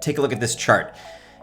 Take a look at this chart.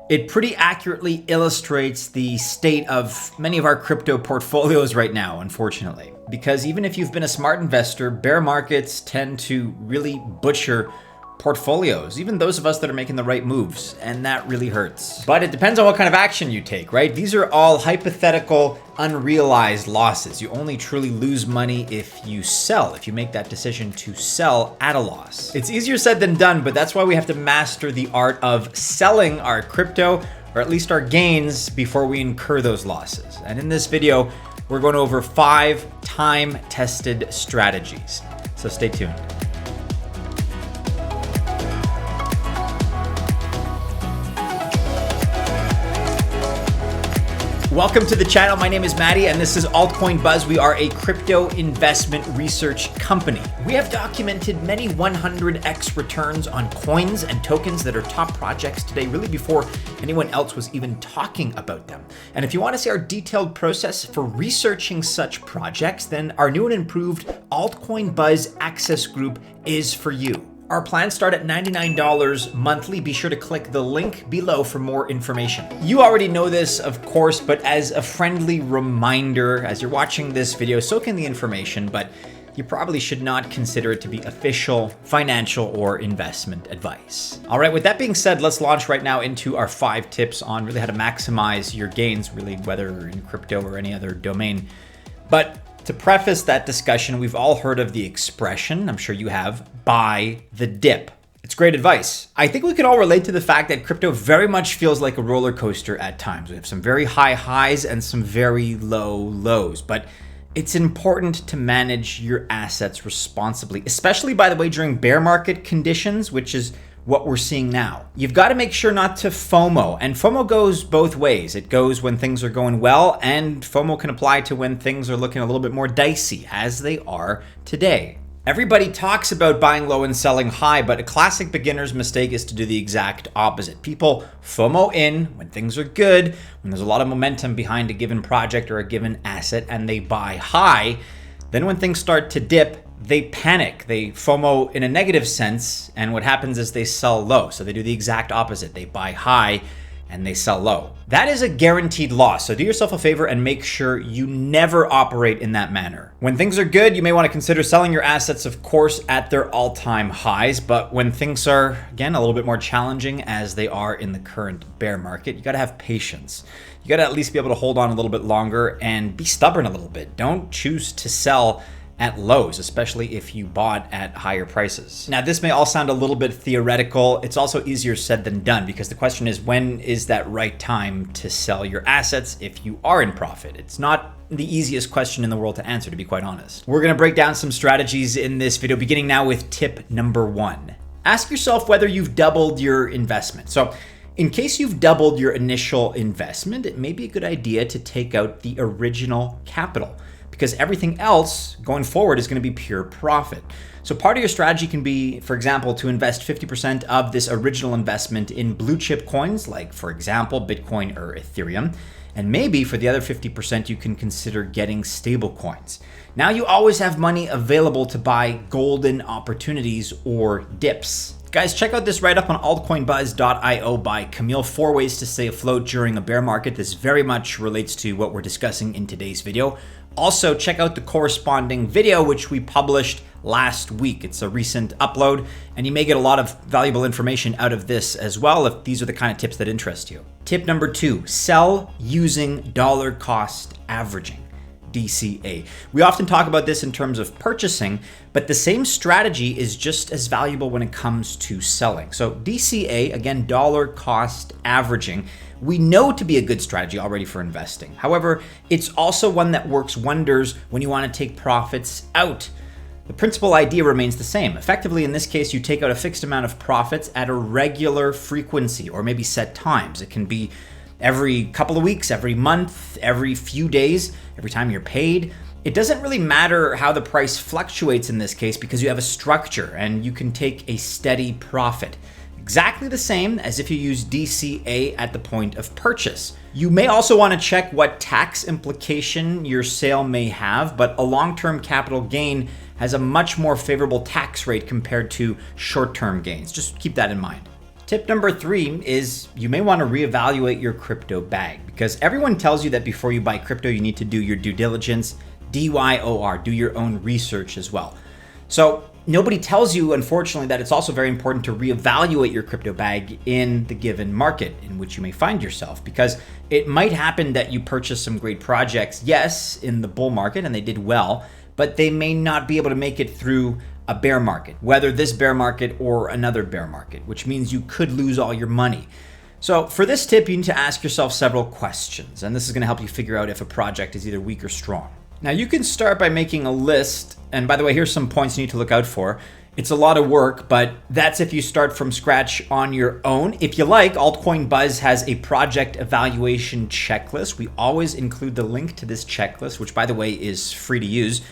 It pretty accurately illustrates the state of many of our crypto portfolios right now, unfortunately. Because even if you've been a smart investor, bear markets tend to really butcher portfolios, even those of us that are making the right moves, and that really hurts. But it depends on what kind of action you take, right? These are all hypothetical, unrealized losses. You only truly lose money if you sell, if you make that decision to sell at a loss. It's easier said than done, but that's why we have to master the art of selling our crypto, or at least our gains, before we incur those losses. And in this video, we're going over 5 time-tested strategies. So stay tuned. Welcome to the channel. My name is Maddie and this is Altcoin Buzz. We are a crypto investment research company. We have documented many 100x returns on coins and tokens that are top projects today, really before anyone else was even talking about them. And if you want to see our detailed process for researching such projects, then our new and improved Altcoin Buzz Access group is for you. Our plans start at $99 monthly. Be sure to click the link below for more information. You already know this, of course, but as a friendly reminder, as you're watching this video, soak in the information, but you probably should not consider it to be official financial or investment advice. All right, with that being said, let's launch right now into our 5 tips on really how to maximize your gains, really whether in crypto or any other domain. But to preface that discussion, we've all heard of the expression, I'm sure you have, buy the dip. It's great advice. I think we can all relate to the fact that crypto very much feels like a roller coaster at times. We have some very high highs and some very low lows, but it's important to manage your assets responsibly, especially, by the way, during bear market conditions, which is what we're seeing now. You've got to make sure not to FOMO, and FOMO goes both ways. It goes when things are going well, and FOMO can apply to when things are looking a little bit more dicey, as they are today. Everybody talks about buying low and selling high, but a classic beginner's mistake is to do the exact opposite. People FOMO in when things are good, when there's a lot of momentum behind a given project or a given asset, and they buy high. Then when things start to dip, they panic. They FOMO in a negative sense, and what happens is they sell low. So they do the exact opposite. They buy high and they sell low. That is a guaranteed loss. So do yourself a favor and make sure you never operate in that manner. When things are good, you may want to consider selling your assets, of course, at their all-time highs. But when things are, again, a little bit more challenging as they are in the current bear market, you got to have patience. You got to at least be able to hold on a little bit longer and be stubborn a little bit. Don't choose to sell at lows, especially if you bought at higher prices. Now, this may all sound a little bit theoretical. It's also easier said than done, because the question is, when is that right time to sell your assets if you are in profit? It's not the easiest question in the world to answer, to be quite honest. We're gonna break down some strategies in this video, beginning now with tip number 1. Ask yourself whether you've doubled your investment. So in case you've doubled your initial investment, it may be a good idea to take out the original capital, because everything else going forward is going to be pure profit. So part of your strategy can be, for example, to invest 50% of this original investment in blue chip coins, like, for example, Bitcoin or Ethereum. And maybe for the other 50%, you can consider getting stable coins. Now you always have money available to buy golden opportunities or dips. Guys, check out this write-up on altcoinbuzz.io by Camille, 4 ways to stay afloat during a bear market. This very much relates to what we're discussing in today's video. Also, check out the corresponding video, which we published last week. It's a recent upload, and you may get a lot of valuable information out of this as well if these are the kind of tips that interest you. Tip number 2, sell using dollar cost averaging. DCA. We often talk about this in terms of purchasing, but the same strategy is just as valuable when it comes to selling. So DCA, again, dollar cost averaging, we know to be a good strategy already for investing. However, it's also one that works wonders when you want to take profits out. The principal idea remains the same. Effectively, in this case, you take out a fixed amount of profits at a regular frequency, or maybe set times. It can be every couple of weeks, every month, every few days, every time you're paid. It doesn't really matter how the price fluctuates in this case, because you have a structure and you can take a steady profit. Exactly the same as if you use DCA at the point of purchase. You may also want to check what tax implication your sale may have, but a long-term capital gain has a much more favorable tax rate compared to short-term gains. Just keep that in mind. Tip number 3 is you may want to reevaluate your crypto bag, because everyone tells you that before you buy crypto, you need to do your due diligence, DYOR, do your own research as well. So nobody tells you, unfortunately, that it's also very important to reevaluate your crypto bag in the given market in which you may find yourself, because it might happen that you purchase some great projects, yes, in the bull market, and they did well, but they may not be able to make it through a bear market, whether this bear market or another bear market, which means you could lose all your money. So for this tip, you need to ask yourself several questions, and this is going to help you figure out if a project is either weak or strong. Now, you can start by making a list, and by the way, here's some points you need to look out for. It's a lot of work, but that's if you start from scratch on your own. If you like, Altcoin Buzz has a project evaluation checklist. We always include the link to this checklist, which by the way is free to use.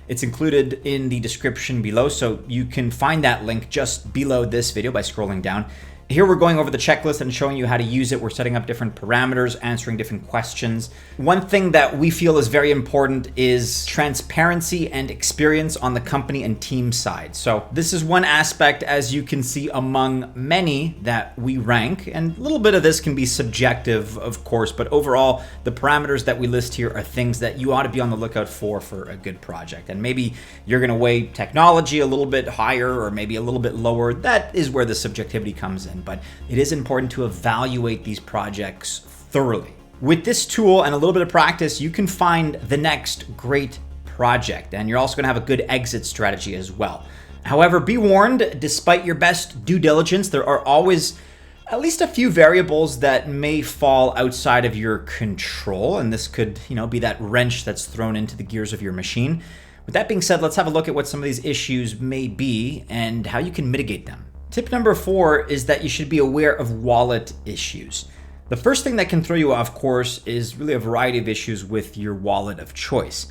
It's included in the description below, so you can find that link just below this video by scrolling down. Here we're going over the checklist and showing you how to use it. We're setting up different parameters, answering different questions. One thing that we feel is very important is transparency and experience on the company and team side. So this is one aspect, as you can see, among many that we rank. And a little bit of this can be subjective, of course, but overall, the parameters that we list here are things that you ought to be on the lookout for a good project. And maybe you're gonna weigh technology a little bit higher or maybe a little bit lower. That is where the subjectivity comes in. But it is important to evaluate these projects thoroughly. With this tool and a little bit of practice, you can find the next great project, and you're also going to have a good exit strategy as well. However, be warned, despite your best due diligence, there are always at least a few variables that may fall outside of your control, and this could, be that wrench that's thrown into the gears of your machine. With that being said, let's have a look at what some of these issues may be and how you can mitigate them. Tip number 4 is that you should be aware of wallet issues. The first thing that can throw you off course is really a variety of issues with your wallet of choice.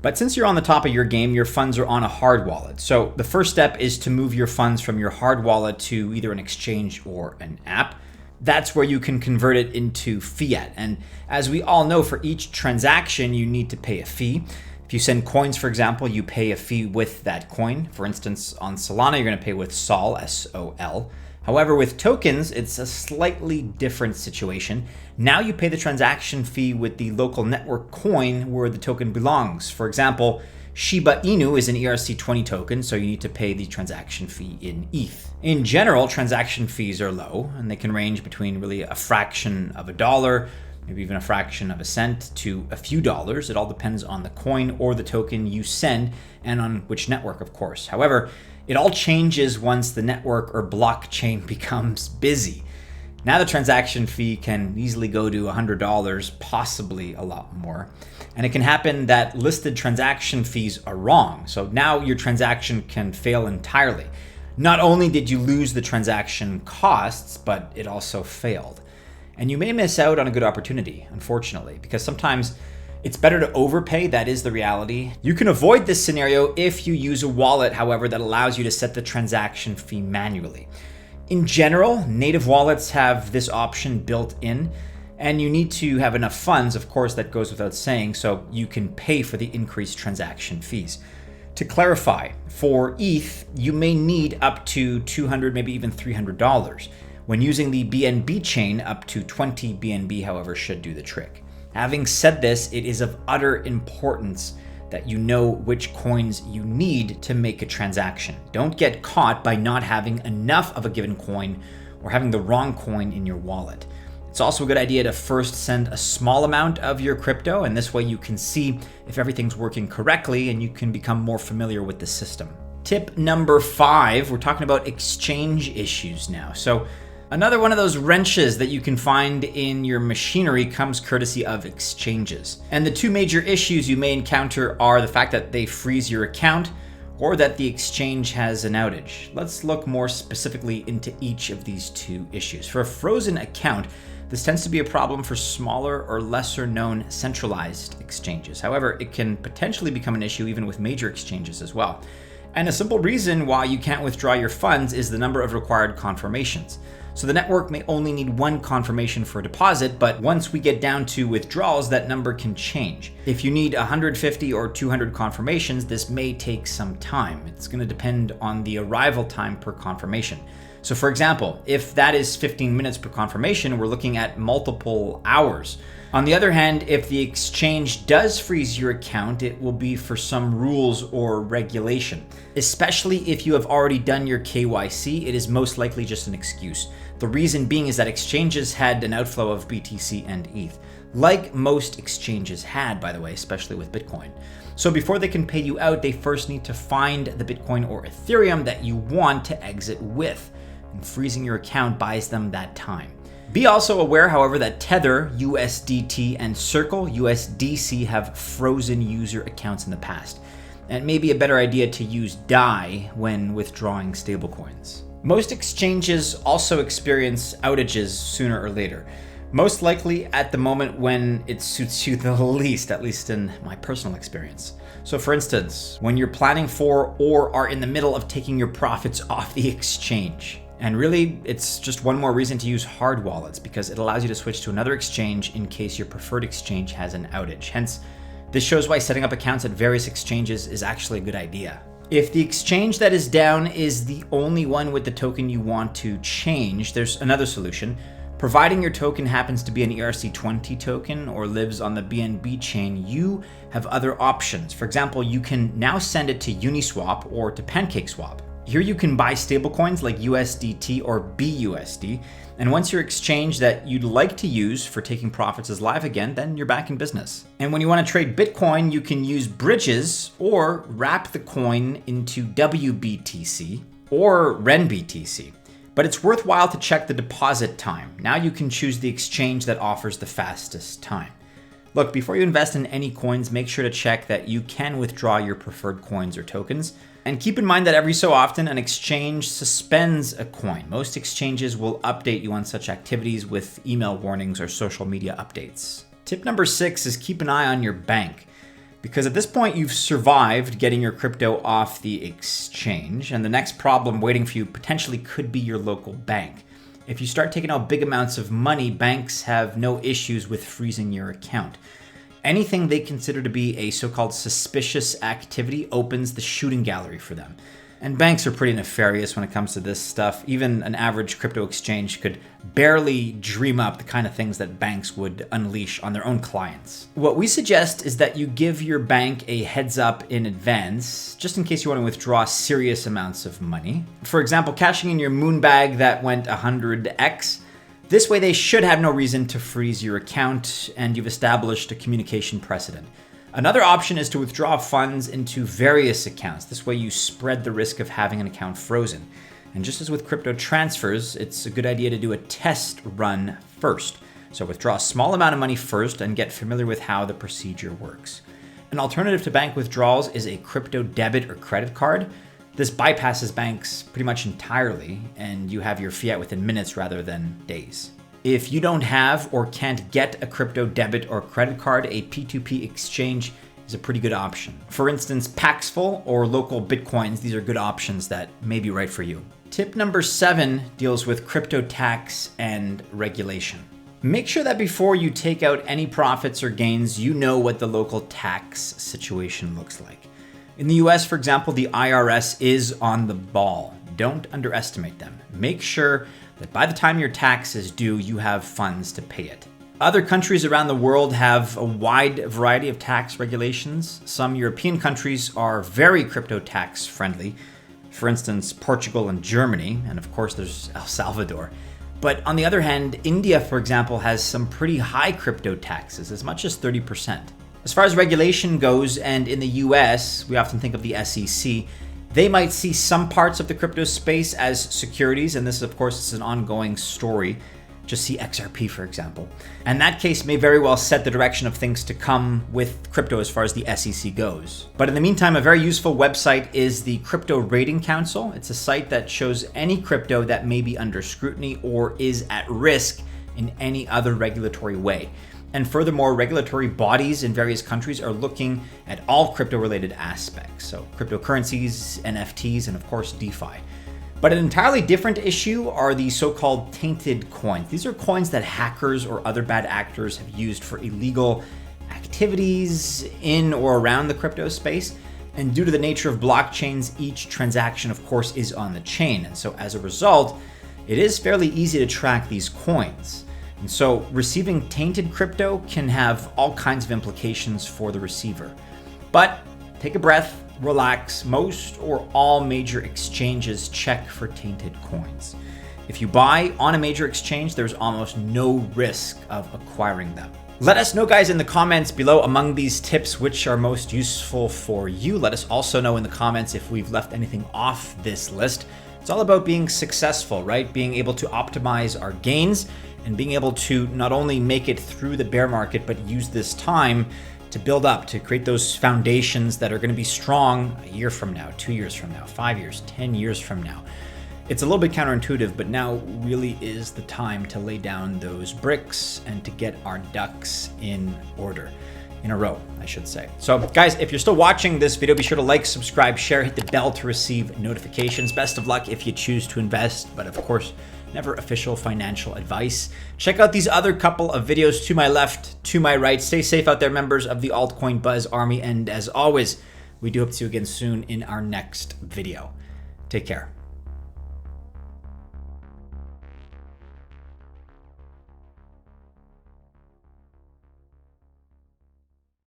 But since you're on the top of your game, your funds are on a hard wallet. So the first step is to move your funds from your hard wallet to either an exchange or an app. That's where you can convert it into fiat. And as we all know, for each transaction, you need to pay a fee. If you send coins, for example, you pay a fee with that coin. For instance, on Solana, you're going to pay with SOL, S-O-L. However, with tokens, it's a slightly different situation. Now you pay the transaction fee with the local network coin where the token belongs. For example, Shiba Inu is an ERC20 token, so you need to pay the transaction fee in ETH. In general, transaction fees are low, and they can range between really a fraction of a dollar, maybe even a fraction of a cent, to a few dollars. It all depends on the coin or the token you send and on which network, of course. However, it all changes once the network or blockchain becomes busy. Now the transaction fee can easily go to $100, possibly a lot more. And it can happen that listed transaction fees are wrong. So now your transaction can fail entirely. Not only did you lose the transaction costs, but it also failed. And you may miss out on a good opportunity, unfortunately, because sometimes it's better to overpay. That is the reality. You can avoid this scenario if you use a wallet, however, that allows you to set the transaction fee manually. In general, native wallets have this option built in, and you need to have enough funds, of course, that goes without saying, so you can pay for the increased transaction fees. To clarify, for ETH, you may need up to $200, maybe even $300. When using the BNB chain, up to 20 BNB, however, should do the trick. Having said this, it is of utter importance that you know which coins you need to make a transaction. Don't get caught by not having enough of a given coin or having the wrong coin in your wallet. It's also a good idea to first send a small amount of your crypto, and this way you can see if everything's working correctly and you can become more familiar with the system. Tip number 5, we're talking about exchange issues now. So another one of those wrenches that you can find in your machinery comes courtesy of exchanges. And the two major issues you may encounter are the fact that they freeze your account or that the exchange has an outage. Let's look more specifically into each of these two issues. For a frozen account, this tends to be a problem for smaller or lesser known centralized exchanges. However, it can potentially become an issue even with major exchanges as well. And a simple reason why you can't withdraw your funds is the number of required confirmations. So the network may only need one confirmation for a deposit, but once we get down to withdrawals, that number can change. If you need 150 or 200 confirmations, this may take some time. It's going to depend on the arrival time per confirmation. So for example, if that is 15 minutes per confirmation, we're looking at multiple hours. On the other hand, if the exchange does freeze your account, it will be for some rules or regulation. Especially if you have already done your KYC, it is most likely just an excuse. The reason being is that exchanges had an outflow of BTC and ETH, like most exchanges had, by the way, especially with Bitcoin. So before they can pay you out, they first need to find the Bitcoin or Ethereum that you want to exit with, and freezing your account buys them that time. Be also aware, however, that Tether, USDT, and Circle, USDC, have frozen user accounts in the past. And it may be a better idea to use DAI when withdrawing stablecoins. Most exchanges also experience outages sooner or later. Most likely at the moment when it suits you the least, at least in my personal experience. So for instance, when you're planning for or are in the middle of taking your profits off the exchange. And really, it's just one more reason to use hard wallets because it allows you to switch to another exchange in case your preferred exchange has an outage. Hence, this shows why setting up accounts at various exchanges is actually a good idea. If the exchange that is down is the only one with the token you want to change, there's another solution. Providing your token happens to be an ERC20 token or lives on the BNB chain, you have other options. For example, you can now send it to Uniswap or to PancakeSwap. Here you can buy stablecoins like USDT or BUSD, and once your exchange that you'd like to use for taking profits is live again, then you're back in business. And when you want to trade Bitcoin, you can use bridges or wrap the coin into WBTC or RenBTC. But it's worthwhile to check the deposit time. Now you can choose the exchange that offers the fastest time. Look, before you invest in any coins, make sure to check that you can withdraw your preferred coins or tokens. And keep in mind that every so often, an exchange suspends a coin. Most exchanges will update you on such activities with email warnings or social media updates. Tip number 6 is keep an eye on your bank. Because at this point, you've survived getting your crypto off the exchange, and the next problem waiting for you potentially could be your local bank. If you start taking out big amounts of money, banks have no issues with freezing your account. Anything they consider to be a so-called suspicious activity opens the shooting gallery for them. And banks are pretty nefarious when it comes to this stuff. Even an average crypto exchange could barely dream up the kind of things that banks would unleash on their own clients. What we suggest is that you give your bank a heads up in advance, just in case you want to withdraw serious amounts of money. For example, cashing in your moonbag that went 100x. This way they should have no reason to freeze your account and you've established a communication precedent. Another option is to withdraw funds into various accounts. This way you spread the risk of having an account frozen. And just as with crypto transfers, it's a good idea to do a test run first. So withdraw a small amount of money first and get familiar with how the procedure works. An alternative to bank withdrawals is a crypto debit or credit card. This bypasses banks pretty much entirely, and you have your fiat within minutes rather than days. If you don't have or can't get a crypto debit or credit card, a P2P exchange is a pretty good option. For instance, Paxful or local Bitcoins, these are good options that may be right for you. Tip number 7 deals with crypto tax and regulation. Make sure that before you take out any profits or gains, you know what the local tax situation looks like. In the US, for example, the IRS is on the ball. Don't underestimate them. Make sure that by the time your tax is due, you have funds to pay it. Other countries around the world have a wide variety of tax regulations. Some European countries are very crypto tax friendly. For instance, Portugal and Germany, and of course there's El Salvador. But on the other hand, India, for example, has some pretty high crypto taxes, as much as 30%. As far as regulation goes, and in the US, we often think of the SEC, they might see some parts of the crypto space as securities, and this, of course, is an ongoing story. Just see XRP, for example. And that case may very well set the direction of things to come with crypto as far as the SEC goes. But in the meantime, a very useful website is the Crypto Rating Council. It's a site that shows any crypto that may be under scrutiny or is at risk in any other regulatory way. And furthermore, regulatory bodies in various countries are looking at all crypto-related aspects. So cryptocurrencies, NFTs, and of course, DeFi. But an entirely different issue are the so-called tainted coins. These are coins that hackers or other bad actors have used for illegal activities in or around the crypto space. And due to the nature of blockchains, each transaction, of course, is on the chain. And so as a result, it is fairly easy to track these coins. And so receiving tainted crypto can have all kinds of implications for the receiver. But take a breath, relax. Most or all major exchanges check for tainted coins. If you buy on a major exchange, there's almost no risk of acquiring them. Let us know, guys, in the comments below among these tips which are most useful for you. Let us also know in the comments if we've left anything off this list. It's all about being successful, right? Being able to optimize our gains and being able to not only make it through the bear market, but use this time to build up, to create those foundations that are going to be strong a year from now, 2 years from now, 5 years, 10 years from now. It's a little bit counterintuitive, but now really is the time to lay down those bricks and to get our ducks in order. In a row, I should say. So guys, if you're still watching this video, be sure to like, subscribe, share, hit the bell to receive notifications. Best of luck if you choose to invest, but of course, never official financial advice. Check out these other couple of videos to my left, to my right. Stay safe out there, members of the Altcoin Buzz Army. And as always, we do hope to see you again soon in our next video. Take care.